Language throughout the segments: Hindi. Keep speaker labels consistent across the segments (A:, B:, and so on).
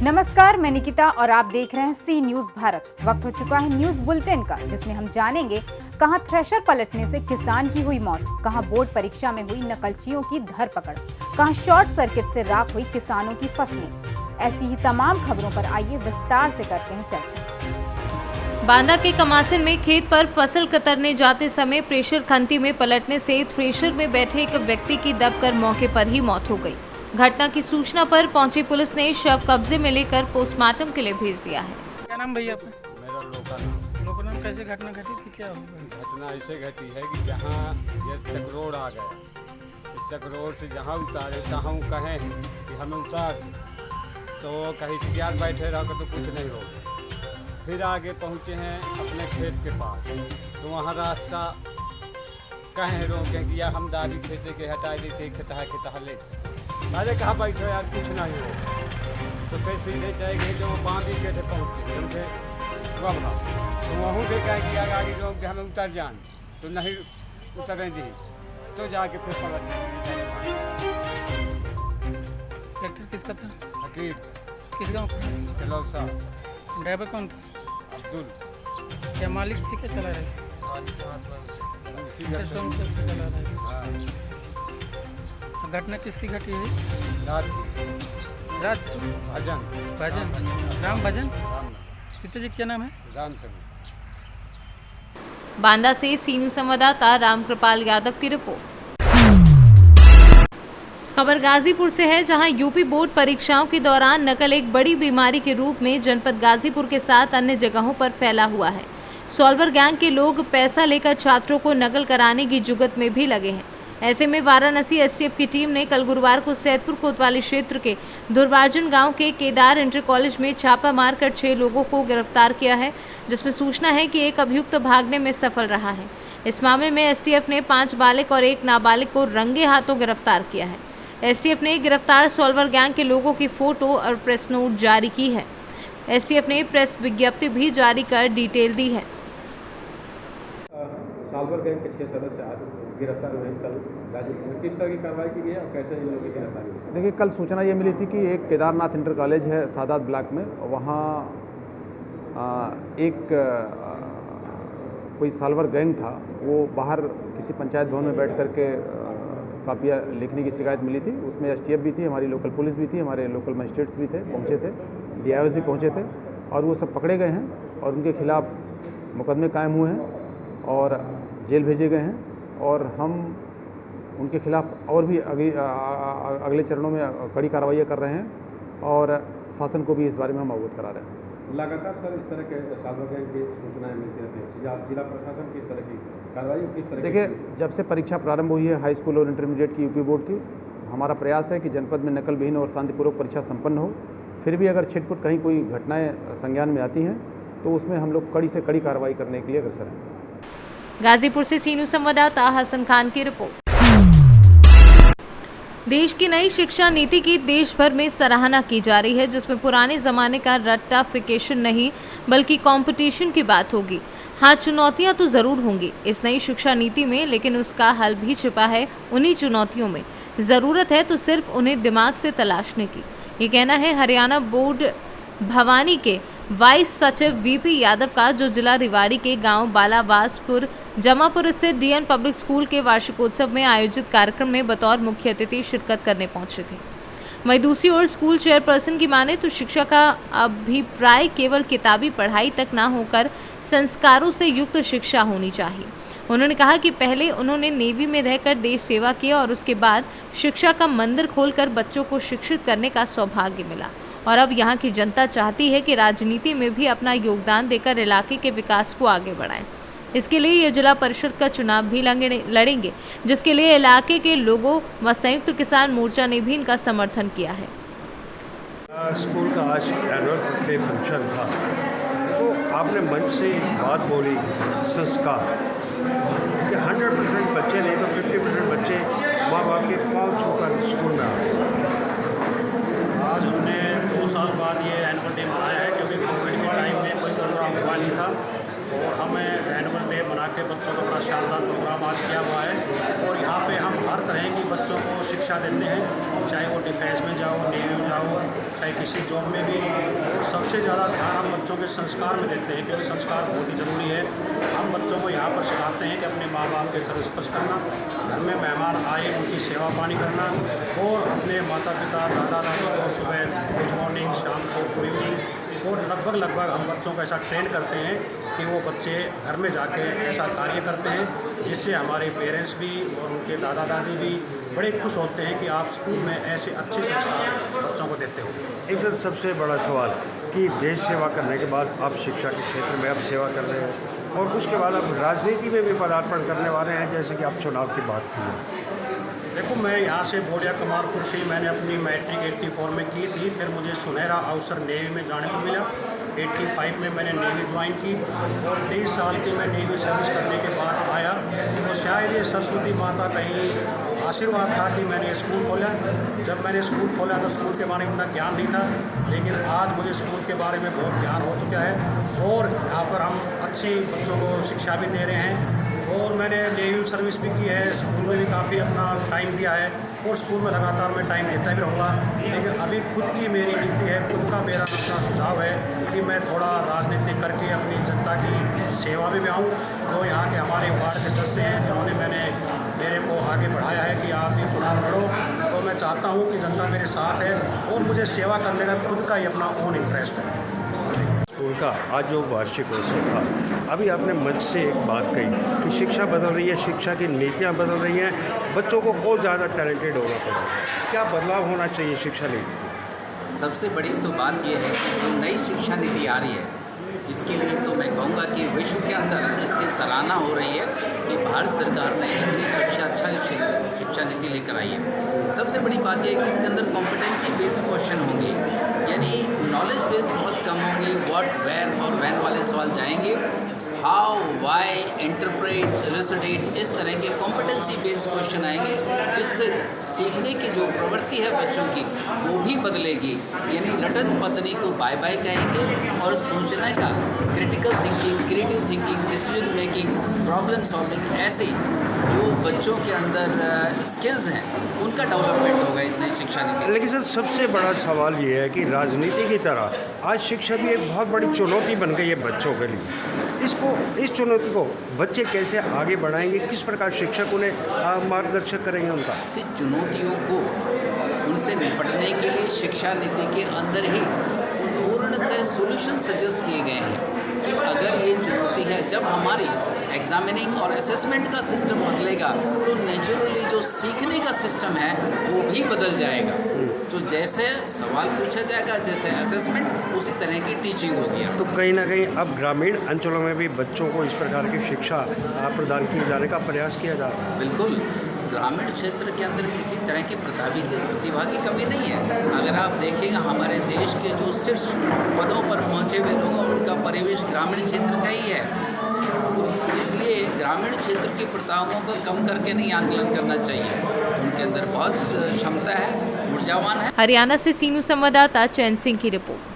A: नमस्कार, मैं निकिता और आप देख रहे हैं सी न्यूज भारत। वक्त हो चुका है न्यूज बुलेटिन का, जिसमें हम जानेंगे कहां थ्रेशर पलटने से किसान की हुई मौत, कहां बोर्ड परीक्षा में हुई नकलचियों की धरपकड़, कहां शॉर्ट सर्किट से राख हुई किसानों की फसलें। ऐसी ही तमाम खबरों पर आइए विस्तार से करते हैं चर्चा।
B: बांदा के कमासिन में खेत पर फसल कतरने जाते समय प्रेशर खंती में पलटने से थ्रेशर में बैठे एक व्यक्ति की दबकर मौके पर ही मौत हो गई। घटना की सूचना पर पहुंची पुलिस ने शव कब्जे में लेकर पोस्टमार्टम के लिए भेज दिया है।
C: क्या नाम भैया आपका?
D: मेरा लोकल।
C: लोकल नाम। कैसे घटना घटी थी, क्या हुआ?
D: घटना ऐसे घटी है कि जहाँ ये चक्रोड़ आ गया, इस चक्रोड़ से जहाँ उतारे तहाँ कहें कि हमें उतार, तो कहीं तैयार बैठे रहो तो कुछ नहीं होगा। फिर आगे पहुँचे हैं अपने खेत के पास, तो वहाँ रास्ता कहें रोकें कि यार हम दादी खेते के हटा देते खिता ले। अरे कहाँ बैठो यार, कुछ नहीं हो। तो फिर सीधे चले गए जो बांधी के थे पहुँचे जब थे वहाँ, तो वहाँ से क्या किया गाड़ी लोग कि हमें उतर जान, तो नहीं उतरें दी, तो जाके फिर पलट गए।
C: ट्रैक्टर किसका था?
D: हकीर
C: किस गाँव का?
D: चलौसा।
C: ड्राइवर कौन था?
D: अब्दुल।
C: क्या मालिक थे, क्या चला रहे थे?
D: उसी
C: क्या
D: घर
C: स्वयं
D: से।
C: से चला रहे थे?
D: हाँ,
C: घटना किसकी घटी हुई?
D: रात
C: रात
D: भजन
C: भजन, राम भजन।
D: राम
C: पिताजी क्या नाम है?
D: राम सिंह।
B: बांदा से सी न्यूज संवाददाता रामकृपाल यादव की रिपोर्ट। खबर गाजीपुर से है, जहां यूपी बोर्ड परीक्षाओं के दौरान नकल एक बड़ी बीमारी के रूप में जनपद गाजीपुर के साथ अन्य जगहों पर फैला हुआ है। सॉल्वर गैंग के लोग पैसा लेकर छात्रों को नकल कराने की जुगत में भी लगे हैं। ऐसे में वाराणसी एसटीएफ की टीम ने कल गुरुवार को सैदपुर कोतवाली क्षेत्र के दुर्वार्जन गांव के केदार इंटर कॉलेज में छापा मारकर 6 लोगों को गिरफ्तार किया है, जिसमें सूचना है कि एक अभियुक्त भागने में सफल रहा है। इस मामले में एसटीएफ ने 5 बालिग और 1 नाबालिग को रंगे हाथों गिरफ्तार किया है। एसटीएफ ने गिरफ्तार सॉल्वर गैंग के लोगों की फोटो और प्रेस नोट जारी की है। एसटीएफ ने प्रेस विज्ञप्ति भी जारी कर डिटेल दी है।
E: सॉल्वर गैंग के 6 सदस्य आज गिरफ्तार हुए कल गाजीपुर में। किस तरह की कार्रवाई की गई है और कैसे इन लोगों की गिरफ्तारी हुई?
F: देखिए, कल सूचना ये मिली थी कि एक केदारनाथ इंटर कॉलेज है सादात ब्लॉक में, वहाँ कोई सॉल्वर गैंग था। वो बाहर किसी पंचायत भवन में बैठ करके कापियाँ लिखने की शिकायत मिली थी। उसमें एसटीएफ भी थी, हमारी लोकल पुलिस भी थी, हमारे लोकल मजिस्ट्रेट्स भी थे, पहुँचे थे, डीआईओज भी पहुँचे थे, और वो सब पकड़े गए हैं और उनके खिलाफ मुकदमे कायम हुए हैं और जेल भेजे गए हैं। और हम उनके खिलाफ और भी अगले चरणों में कड़ी कार्रवाइयाँ कर रहे हैं और शासन को भी इस बारे में हम अवगत करा रहे हैं।
E: लगातार सर इस तरह के सॉल्वर गैंग की सूचनाएं मिलती रहती हैं। जिला प्रशासन किस तरह की कार्रवाई, किस तरह?
F: देखिए, जब से परीक्षा प्रारंभ हुई है हाई स्कूल और इंटरमीडिएट की यूपी बोर्ड की, हमारा प्रयास है कि जनपद में नकल विहीन और शांतिपूर्वक परीक्षा संपन्न हो। फिर भी अगर छिटपुट कहीं कोई घटनाएँ संज्ञान में आती हैं तो उसमें हम लोग कड़ी से कड़ी कार्रवाई करने के लिए अग्रसर हैं।
B: गाजीपुर से सी न्यूज संवाददाता हसन खान की रिपोर्ट। देश की नई शिक्षा नीति की देश भर में सराहना की जा रही है, जिसमें पुराने जमाने का रट्टाफिकेशन नहीं बल्कि कंपटीशन की बात होगी। हाँ, चुनौतियां तो जरूर होंगी इस नई शिक्षा नीति में, लेकिन उसका हल भी छिपा है उन्हीं चुनौतियों में। जरूरत है तो सिर्फ उन्हें दिमाग से तलाशने की। ये कहना है हरियाणा बोर्ड भवानी के वाइस सचिव वीपी यादव का, जो जिला रेवाड़ी के गांव बालावासपुर जमापुर स्थित डीएन पब्लिक स्कूल के वार्षिकोत्सव में आयोजित कार्यक्रम में बतौर मुख्य अतिथि शिरकत करने पहुंचे थे। वहीं दूसरी ओर स्कूल चेयरपर्सन की माने तो शिक्षा का अभिप्राय केवल किताबी पढ़ाई तक ना होकर संस्कारों से युक्त शिक्षा होनी चाहिए। उन्होंने कहा कि पहले उन्होंने नेवी में रहकर देश सेवा किया और उसके बाद शिक्षा का मंदिर खोलकर बच्चों को शिक्षित करने का सौभाग्य मिला, और अब यहाँ की जनता चाहती है कि राजनीति में भी अपना योगदान देकर इलाके के विकास को आगे बढ़ाएं। इसके लिए ये जिला परिषद का चुनाव भी लड़ेंगे, जिसके लिए इलाके के लोगों व संयुक्त किसान मोर्चा ने भी इनका समर्थन किया है।
G: स्कूल का आज एनुअल डे फंक्शन था, तो आपने मंच से बात बोली संस्कार कि 100% बच्चे नहीं तो 50% बच्चे माँ बाप के पाँव छूकर स्कूल में आ गए।
H: आज हमने 2 साल बाद ये एनुअल डे मनाया है, क्योंकि कोविड के टाइम में कोई प्रोग्राम हुआ नहीं था, और हमें एनुअल डे मना के बच्चों का बड़ा शानदार प्रोग्राम आज किया हुआ है। और यहाँ पे हम हर तरह की बच्चों को शिक्षा देते हैं, चाहे वो डिफेंस में जाओ, नेवी में जाओ, चाहे किसी जॉब में भी। और सबसे ज़्यादा ध्यान हम बच्चों के संस्कार में देते हैं, क्योंकि संस्कार बहुत ही ज़रूरी है। हम बच्चों को यहाँ पर सिखाते हैं कि अपने माँ बाप के सर स्पर्श करना, घर में मेहमान आए उनकी सेवा पानी करना, और अपने माता पिता दादा दादी को सुबह गुड मॉर्निंग, शाम को गुड इवनिंग। और लगभग हम बच्चों को ऐसा ट्रेन करते हैं कि वो बच्चे घर में जाके ऐसा कार्य करते हैं, जिससे हमारे पेरेंट्स भी और उनके दादा दादी भी बड़े खुश होते हैं कि आप स्कूल में ऐसे अच्छे संस्कार बच्चों को देते हो।
G: एक सर सबसे बड़ा सवाल कि देश सेवा करने के बाद आप शिक्षा के क्षेत्र में अब सेवा कर रहे हैं और उसके बाद आप राजनीति में भी पदार्पण करने वाले हैं, जैसे कि आप चुनाव की बात की है।
H: देखो, मैं यहाँ से बोरिया कमालपुर से मैंने अपनी मैट्रिक 84 में की थी। फिर मुझे सुनहरा अवसर नेवी में जाने को मिला। 85 में मैंने नेवी ज्वाइन की और 23 साल की मैं नेवी सर्विस करने के बाद आया। तो शायद ये सरस्वती माता कहीं आशीर्वाद था कि मैंने स्कूल खोला। जब मैंने स्कूल खोला तो स्कूल के बारे में उतना ज्ञान नहीं था, लेकिन आज मुझे स्कूल के बारे में बहुत ज्ञान हो चुका है और यहाँ पर हम अच्छी बच्चों को शिक्षा भी दे रहे हैं। और मैंने नेवी सर्विस भी की है, स्कूल में भी काफ़ी अपना टाइम दिया है और स्कूल में लगातार मैं टाइम देता भी रहूँगा। लेकिन अभी खुद की मेरी नीति है, खुद का मेरा अपना सुझाव है कि मैं थोड़ा राजनीति करके अपनी जनता की सेवा में भी आऊँ। जो यहाँ के हमारे वार्ड के सदस्य हैं जिन्होंने मेरे को आगे बढ़ाया है कि आप भी चुनाव लड़ो, तो मैं चाहता हूँ कि जनता मेरे साथ है और मुझे सेवा करने का खुद का ही अपना ओन इंटरेस्ट है।
G: स्कूल का आज जो वार्षिकोत्सव था, अभी आपने मंच से एक बात कही कि शिक्षा बदल रही है, शिक्षा की नीतियाँ बदल रही हैं, बच्चों को और ज़्यादा टैलेंटेड होना पड़ेगा। क्या बदलाव होना चाहिए शिक्षा नीति?
I: सबसे बड़ी तो बात यह है कि जो नई शिक्षा नीति आ रही है, इसके लिए तो मैं कहूँगा कि विश्व के अंदर इसकी सराहना हो रही है कि भारत सरकार ने इतनी शिक्षा नीति लेकर आई है। सबसे बड़ी बात यह है कि इसके अंदर कॉम्पिटेंसी बेस्ड क्वेश्चन होंगे, यानी नॉलेज बेस्ड बहुत कम होंगे। व्हाट, वेयर और व्हेन वाले सवाल जाएंगे। हाउ, वाई, इंटरप्रेट, इलुसिडेट, इस तरह के कॉम्पिटेंसी बेस्ड क्वेश्चन आएंगे, जिससे सीखने की जो प्रवृत्ति है बच्चों की वो भी बदलेगी। यानी लटत पत्नी को बाय बाय कहेंगे और सोचने का, critical thinking, creative thinking, decision making, problem solving, ऐसे जो बच्चों के अंदर स्किल्स हैं उनका डेवलपमेंट होगा इस नई शिक्षा नीति।
G: लेकिन सर सबसे बड़ा सवाल ये है कि राजनीति की तरह आज शिक्षा भी एक बहुत बड़ी चुनौती बन गई है बच्चों के लिए। इस चुनौती को बच्चे कैसे आगे बढ़ाएंगे, किस प्रकार शिक्षक उन्हें मार्गदर्शक करेंगे उनका?
I: इस चुनौतियों को उनसे निपटने के लिए शिक्षा नीति के अंदर ही पूर्णतः सॉल्यूशन सजेस्ट किए गए हैं कि अगर ये चुनौती है, जब हमारी एग्जामिनिंग और असेसमेंट का सिस्टम बदलेगा तो नेचुरली जो सीखने का सिस्टम है वो भी बदल जाएगा। तो जैसे सवाल पूछा जाएगा, जैसे असेसमेंट, उसी तरह की टीचिंग होगी।
G: तो कहीं ना कहीं अब ग्रामीण अंचलों में भी बच्चों को इस प्रकार की शिक्षा प्रदान किए जाने का प्रयास किया जा रहा है।
I: बिल्कुल, ग्रामीण क्षेत्र के अंदर किसी तरह की प्रतिभा की कमी नहीं है। अगर आप देखेंगे हमारे देश के जो शीर्ष पदों पर पहुंचे हुए लोग हैं, उनका परिवेश ग्रामीण क्षेत्र का ही है। तो इसलिए ग्रामीण क्षेत्र की प्रतिभाओं को कम करके नहीं आकलन करना चाहिए। उनके अंदर बहुत क्षमता है, ऊर्जावान है।
B: हरियाणा से सीनू संवाददाता चैन सिंह की रिपोर्ट।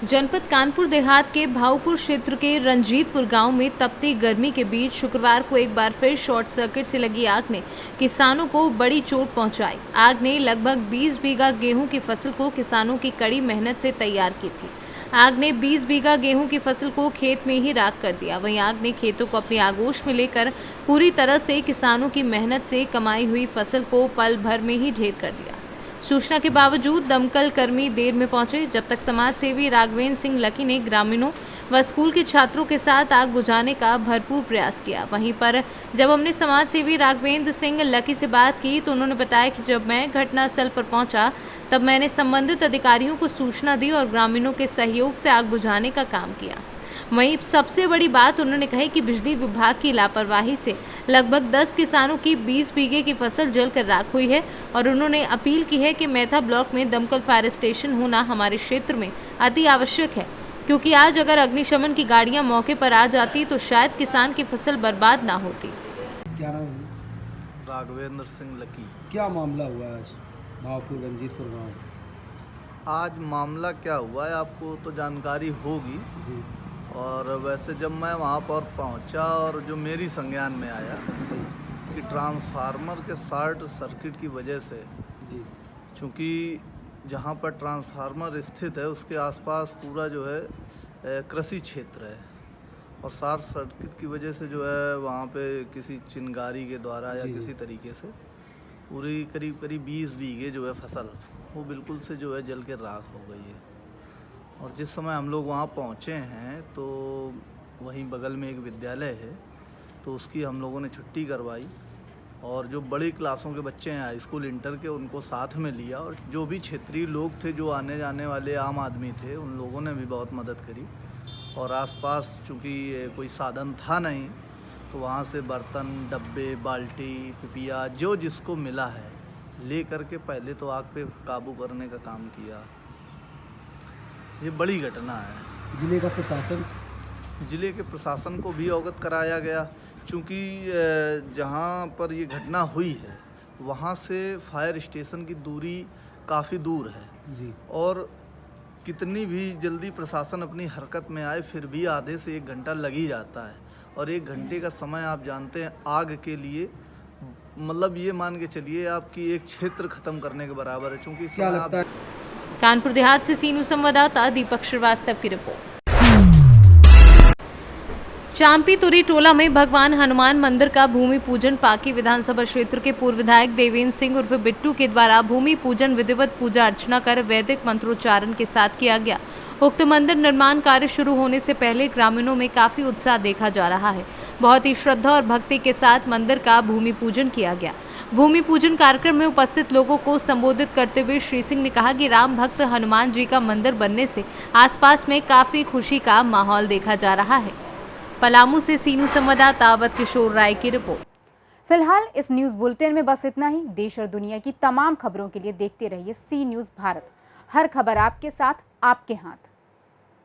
B: जनपद कानपुर देहात के भाऊपुर क्षेत्र के रंजीतपुर गांव में तपती गर्मी के बीच शुक्रवार को एक बार फिर शॉर्ट सर्किट से लगी आग ने किसानों को बड़ी चोट पहुंचाई। आग ने लगभग 20 बीघा गेहूं की फसल को किसानों की कड़ी मेहनत से तैयार की थी। आग ने 20 बीघा गेहूं की फसल को खेत में ही राख कर दिया। वहीं आग ने खेतों को अपनी आगोश में लेकर पूरी तरह से किसानों की मेहनत से कमाई हुई फसल को पल भर में ही ढेर कर दिया। सूचना के बावजूद दमकल कर्मी देर में पहुंचे, जब तक समाज सेवी राघवेंद्र सिंह लकी ने ग्रामीणों व स्कूल के छात्रों के साथ आग बुझाने का भरपूर प्रयास किया। वहीं पर जब हमने समाज सेवी राघवेंद्र सिंह लकी से बात की तो उन्होंने बताया कि जब मैं घटनास्थल पर पहुंचा तब मैंने संबंधित अधिकारियों को सूचना दी और ग्रामीणों के सहयोग से आग बुझाने का काम किया। वहीं सबसे बड़ी बात उन्होंने कही कि बिजली विभाग की लापरवाही से लगभग 10 किसानों की 20 बीघे की फसल जलकर राख हुई है और उन्होंने अपील की है कि मेथा ब्लॉक में दमकल फायर स्टेशन होना हमारे क्षेत्र में अति आवश्यक है, क्योंकि आज अगर अग्निशमन की गाड़ियां मौके पर आ जाती तो शायद किसान की फसल बर्बाद ना होती।
J: क्या नाम है?
K: राघवेंद्र सिंह लकी।
J: क्या मामला हुआ आज भावपुर रंजीतपुर गाँव?
K: आज मामला क्या हुआ है आपको तो जानकारी होगी
J: जी।
K: और वैसे जब मैं वहाँ पर पहुँचा और जो मेरी संज्ञान में आया कि ट्रांसफार्मर के शॉर्ट सर्किट की वजह से
J: जी
K: क्योंकि जहाँ पर ट्रांसफार्मर स्थित है उसके आसपास पूरा जो है कृषि क्षेत्र है और शॉर्ट सर्किट की वजह से जो है वहाँ पे किसी चिंगारी के द्वारा या किसी तरीके से पूरी करीब 20 बीघे जो है फसल वो बिल्कुल से जो है जल के राख हो गई है। और जिस समय हम लोग वहाँ पहुँचे हैं तो वहीं बगल में एक विद्यालय है, तो उसकी हम लोगों ने छुट्टी करवाई और जो बड़ी क्लासों के बच्चे हैं हाई स्कूल इंटर के उनको साथ में लिया और जो भी क्षेत्रीय लोग थे जो आने जाने वाले आम आदमी थे उन लोगों ने भी बहुत मदद करी। और आसपास चूँकि कोई साधन था नहीं तो वहाँ से बर्तन, डब्बे, बाल्टी, पिपिया जो जिसको मिला है ले करके पहले तो आग पे काबू करने का काम किया। ये बड़ी घटना है।
J: जिले का प्रशासन,
K: जिले के प्रशासन को भी अवगत कराया गया, क्योंकि जहाँ पर ये घटना हुई है वहाँ से फायर स्टेशन की दूरी काफ़ी दूर है
J: जी।
K: और कितनी भी जल्दी प्रशासन अपनी हरकत में आए फिर भी आधे से 1 घंटा लग ही जाता है। और 1 घंटे का समय आप जानते हैं आग के लिए, मतलब ये मान के चलिए आपकी एक क्षेत्र खत्म करने के बराबर है। क्योंकि
J: क्या लगता है?
B: कानपुर देहात से सी न्यूज़ संवाददाता दीपक श्रीवास्तव की रिपोर्ट। चांपी तुरी टोला में भगवान हनुमान मंदिर का भूमि पूजन पाकी विधानसभा क्षेत्र के पूर्व विधायक देवेंद्र सिंह उर्फ बिट्टू के द्वारा भूमि पूजन विधिवत पूजा अर्चना कर वैदिक मंत्रोच्चारण के साथ किया गया। उक्त मंदिर निर्माण कार्य शुरू होने से पहले ग्रामीणों में काफी उत्साह देखा जा रहा है। बहुत ही श्रद्धा और भक्ति के साथ मंदिर का भूमि पूजन किया गया। भूमि पूजन कार्यक्रम में उपस्थित लोगों को संबोधित करते हुए श्री सिंह ने कहा कि राम भक्त हनुमान जी का मंदिर बनने से आसपास में काफी खुशी का माहौल देखा जा रहा है। पलामू से सी न्यूज़ संवाददाता अवध किशोर राय की रिपोर्ट।
A: फिलहाल इस न्यूज बुलेटिन में बस इतना ही। देश और दुनिया की तमाम खबरों के लिए देखते रहिए सी न्यूज़ भारत। हर खबर आपके साथ, आपके हाथ।